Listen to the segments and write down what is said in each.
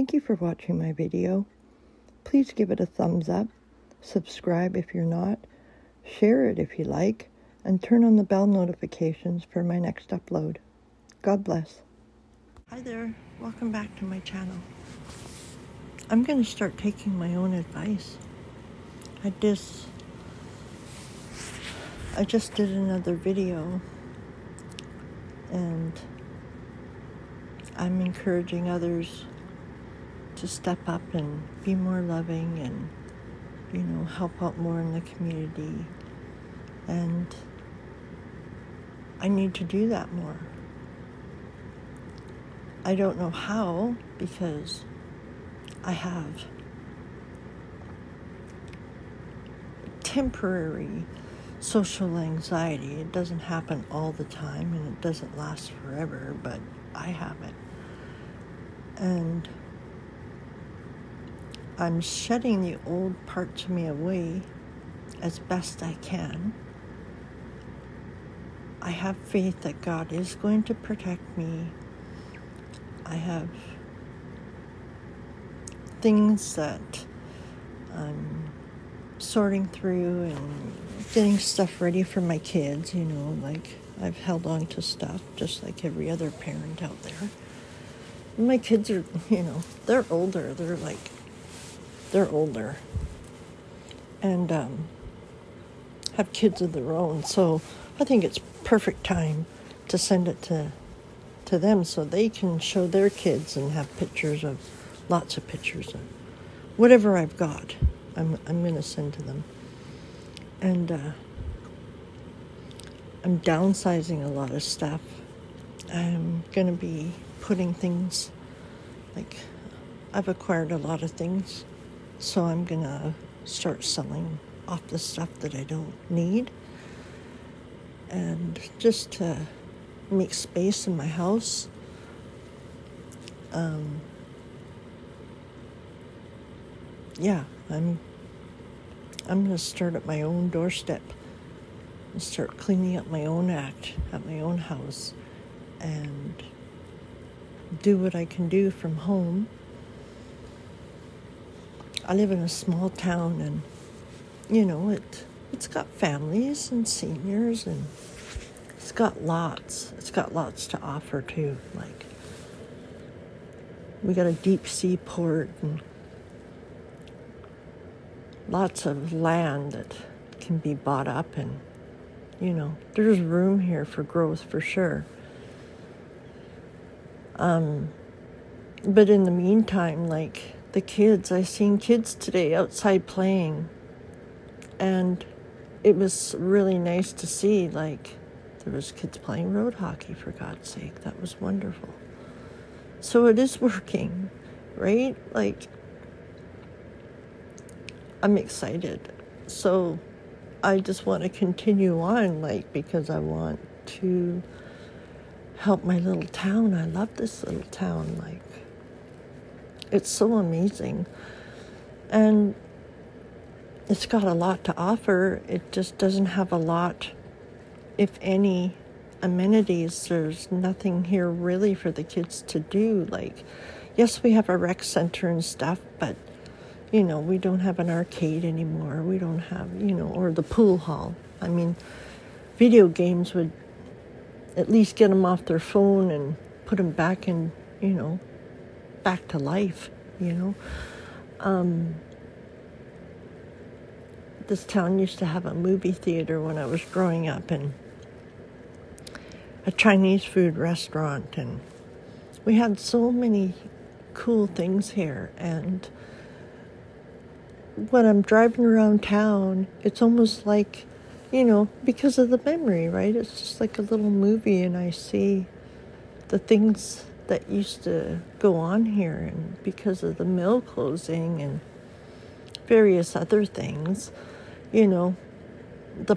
Thank you for watching my video. Please give it a thumbs up, subscribe if you're not, share it if you like, and turn on the bell notifications for my next upload. God bless. Hi there, welcome back to my channel. I'm going to start taking my own advice. I just did another video, and I'm encouraging others to step up and be more loving and, help out more in the community. And I need to do that more. I don't know how, because I have temporary social anxiety. It doesn't happen all the time and it doesn't last forever, but I have it. And I'm shedding the old parts of me away as best I can. I have faith that God is going to protect me. I have things that I'm sorting through and getting stuff ready for my kids, like I've held on to stuff just like every other parent out there. And my kids are, they're older. They're older and have kids of their own. So I think it's perfect time to send it to them so they can show their kids and have lots of pictures of whatever I've got. I'm going to send to them. And I'm downsizing a lot of stuff. I'm going to be putting things, like I've acquired a lot of things, so I'm going to start selling off the stuff that I don't need. And just to make space in my house. I'm going to start at my own doorstep and start cleaning up my own act at my own house and do what I can do from home. I live in a small town, and it's got families and seniors, and it's got lots to offer too. Like, we got a deep sea port and lots of land that can be bought up, and there's room here for growth for sure. But in the meantime, like the kids, I seen kids today outside playing, and it was really nice to see. Like, there was kids playing road hockey, for God's sake. That was wonderful. So it is working, right? Like, I'm excited. So I just want to continue on, because I want to help my little town. I love this little town. It's so amazing. And it's got a lot to offer. It just doesn't have a lot, if any, amenities. There's nothing here really for the kids to do. Yes, we have a rec center and stuff, but we don't have an arcade anymore. We don't have, or the pool hall. I mean, video games would at least get them off their phone and put them back in, back to life, This town used to have a movie theater when I was growing up, and a Chinese food restaurant, and we had so many cool things here. And when I'm driving around town, it's almost like, because of the memory, right? It's just like a little movie, and I see the things that used to go on here, and because of the mill closing and various other things, the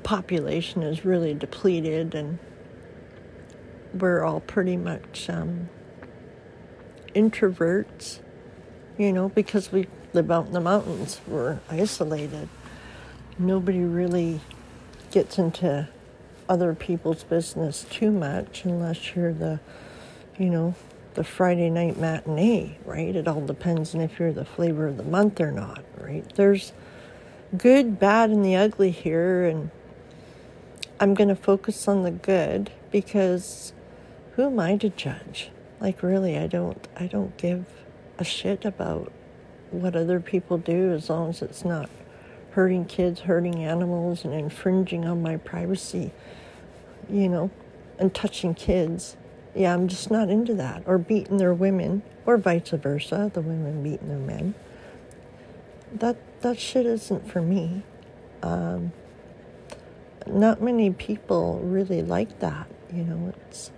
population is really depleted, and we're all pretty much introverts, because we live out in the mountains. We're isolated. Nobody really gets into other people's business too much unless you're the, the Friday night matinee, right? It all depends on if you're the flavor of the month or not, right? There's good, bad, and the ugly here, and I'm going to focus on the good because who am I to judge? Like, really, I don't give a shit about what other people do as long as it's not hurting kids, hurting animals, and infringing on my privacy, and touching kids. Yeah, I'm just not into that. Or beating their women, or vice versa, the women beating their men. That shit isn't for me. Not many people really like that, it's...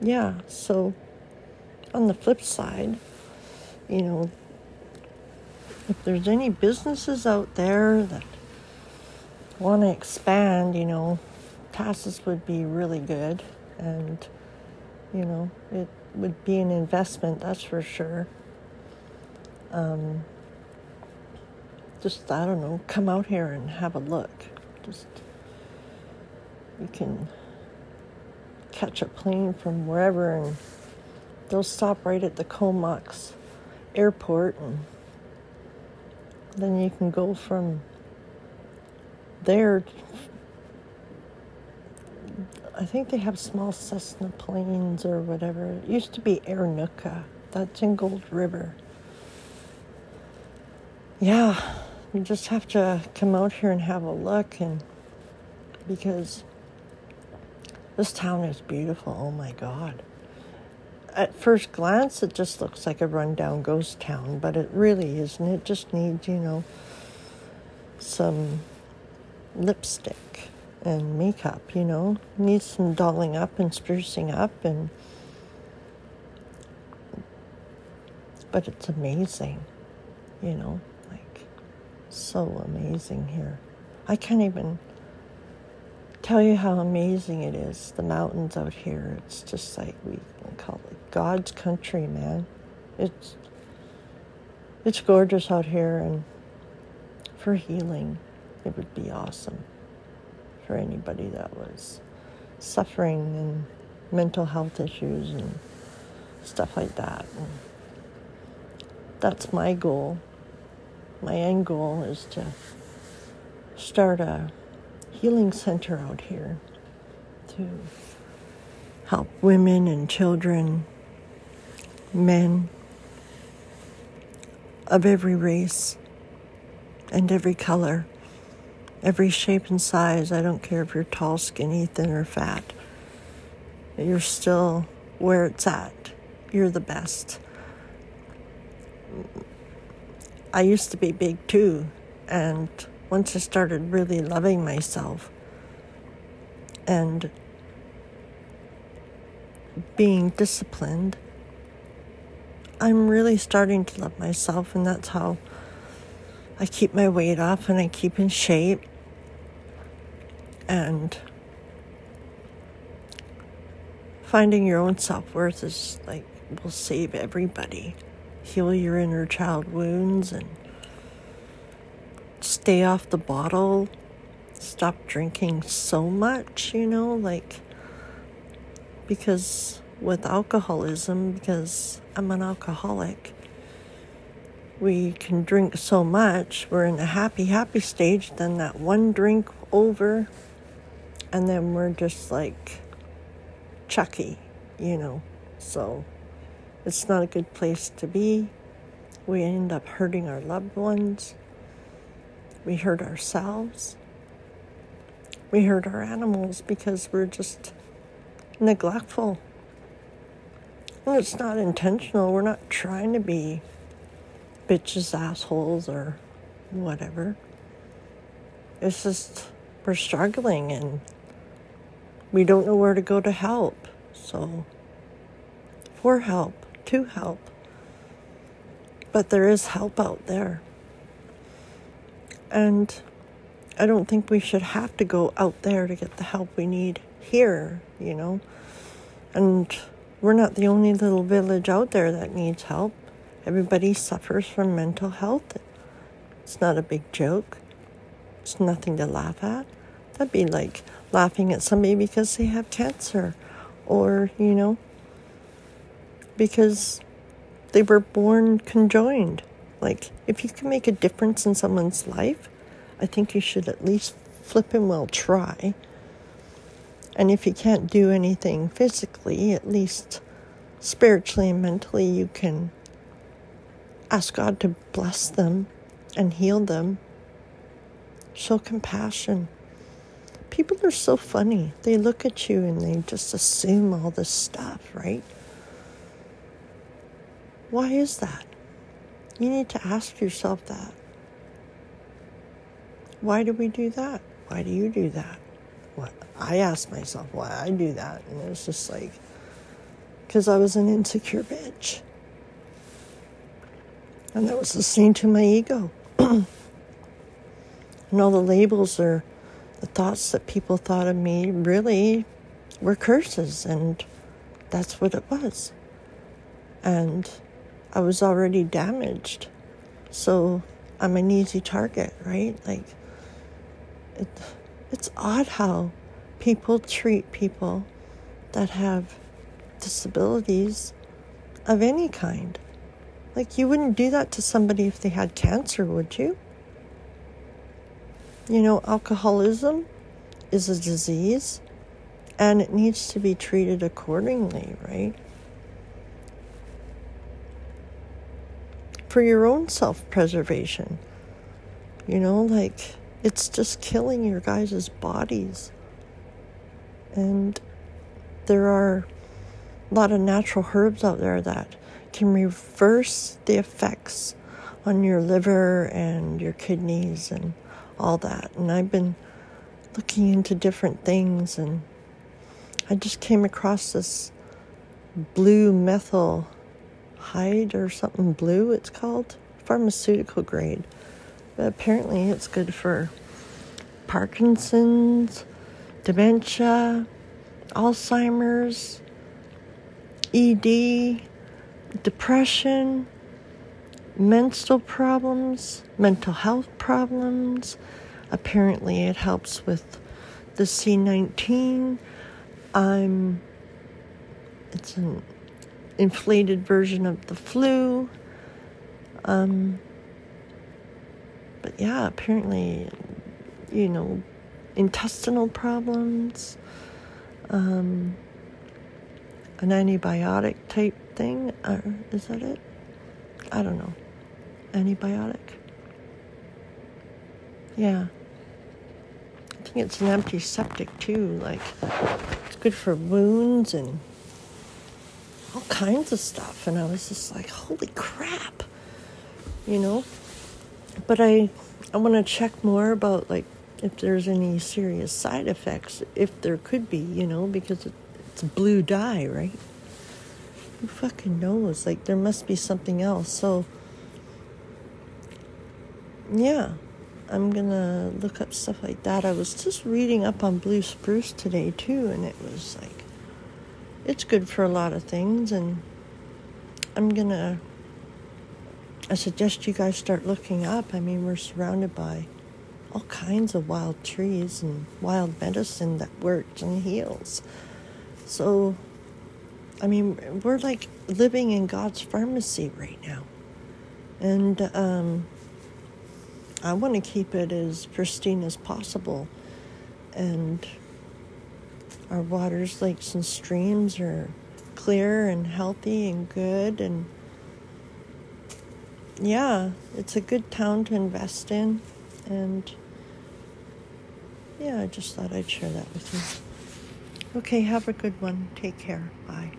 Yeah, so on the flip side, if there's any businesses out there that want to expand, passes would be really good. And, it would be an investment, that's for sure. Just, I don't know, come out here and have a look. You can catch a plane from wherever and they'll stop right at the Comox airport, and then you can go from there. I think they have small Cessna planes or whatever. It used to be Air Nuka. That's in Gold River. Yeah, you just have to come out here and have a look, and because this town is beautiful. Oh my God. At first glance, it just looks like a rundown ghost town, but it really isn't. It just needs, some lipstick and makeup, needs some dolling up and sprucing up, but it's amazing, so amazing here. I can't even tell you how amazing it is, the mountains out here. It's just like, we call it God's country, man. It's gorgeous out here, and for healing, it would be awesome for anybody that was suffering and mental health issues and stuff like that. And that's my goal. My end goal is to start a healing center out here to help women and children, men of every race and every color, every shape and size. I don't care if you're tall, skinny, thin, or fat. You're still where it's at. You're the best. I used to be big too, and once I started really loving myself and being disciplined, I'm really starting to love myself, and that's how I keep my weight off and I keep in shape. And finding your own self-worth is will save everybody. Heal your inner child wounds and stay off the bottle. Stop drinking so much, because with alcoholism, because I'm an alcoholic, we can drink so much. We're in a happy stage, then that one drink over, and then we're just like Chucky, So it's not a good place to be. We end up hurting our loved ones. We hurt ourselves. We hurt our animals because we're just neglectful. Well, it's not intentional. We're not trying to be bitches, assholes, or whatever. It's just we're struggling and we don't know where to go to help. So, for help, to help. But there is help out there. And I don't think we should have to go out there to get the help we need here, And we're not the only little village out there that needs help. Everybody suffers from mental health. It's not a big joke. It's nothing to laugh at. That'd be like laughing at somebody because they have cancer or, because they were born conjoined. Like, if you can make a difference in someone's life, I think you should at least flippin' well try. And if you can't do anything physically, at least spiritually and mentally, you can ask God to bless them and heal them. Show compassion. People are so funny. They look at you and they just assume all this stuff, right? Why is that? You need to ask yourself that. Why do we do that? Why do you do that? What? I ask myself why I do that. And it's just like, because I was an insecure bitch. And that was listening to my ego. And all the labels or the thoughts that people thought of me really were curses. And that's what it was. And I was already damaged. So I'm an easy target, right? Like, it's odd how people treat people that have disabilities of any kind. Like, you wouldn't do that to somebody if they had cancer, would you? You know, alcoholism is a disease, and it needs to be treated accordingly, right? For your own self-preservation. You know, like, it's just killing your guys' bodies. And there are a lot of natural herbs out there that can reverse the effects on your liver and your kidneys and all that. And I've been looking into different things, and I just came across this blue methyl hide or something blue, it's called, pharmaceutical grade. But apparently it's good for Parkinson's, dementia, Alzheimer's, ED, depression, menstrual problems, mental health problems. Apparently it helps with the C19. It's an inflated version of the flu. But yeah, apparently, you know, intestinal problems, an antibiotic type thing, is that it? I don't know. Antibiotic? Yeah. I think it's an antiseptic too, like, it's good for wounds and all kinds of stuff. And I was just like, holy crap, you know? But I want to check more about, like, if there's any serious side effects, if there could be, you know, because it's blue dye, right? Who fucking knows? Like, there must be something else. So, yeah, I'm gonna look up stuff like that. I was just reading up on blue spruce today, too, and it was like, it's good for a lot of things, and I suggest you guys start looking up. I mean, we're surrounded by all kinds of wild trees and wild medicine that works and heals. So, I mean, we're like living in God's pharmacy right now. And I want to keep it as pristine as possible. And our waters, lakes, and streams are clear and healthy and good. And yeah, it's a good town to invest in. And yeah, I just thought I'd share that with you. Okay, have a good one. Take care. Bye.